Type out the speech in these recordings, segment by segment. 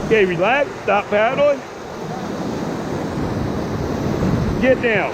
Okay, relax, stop paddling. Get down.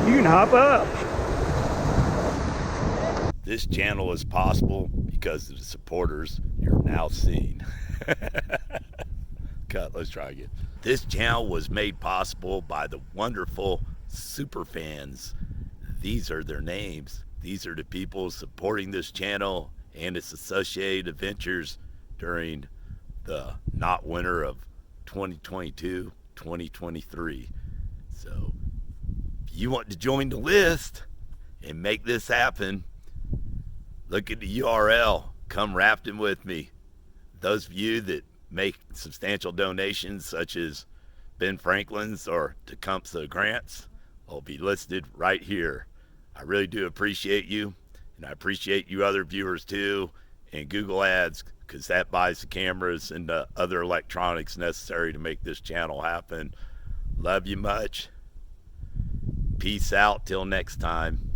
You can hop up. This channel is possible because of the supporters you're now seeing. Cut, let's try again. This channel was made possible by the wonderful super fans. These are their names. These are the people supporting this channel and its associated adventures during the not winter of 2022-2023. So if you want to join the list and make this happen, look at the URL. Come rafting with me. Those of you that make substantial donations, such as Ben Franklin's or Tecumseh Grants, will be listed right here. I really do appreciate you, and I appreciate you other viewers too, and Google Ads, because that buys the cameras and the other electronics necessary to make this channel happen. Love you much. Peace out till next time.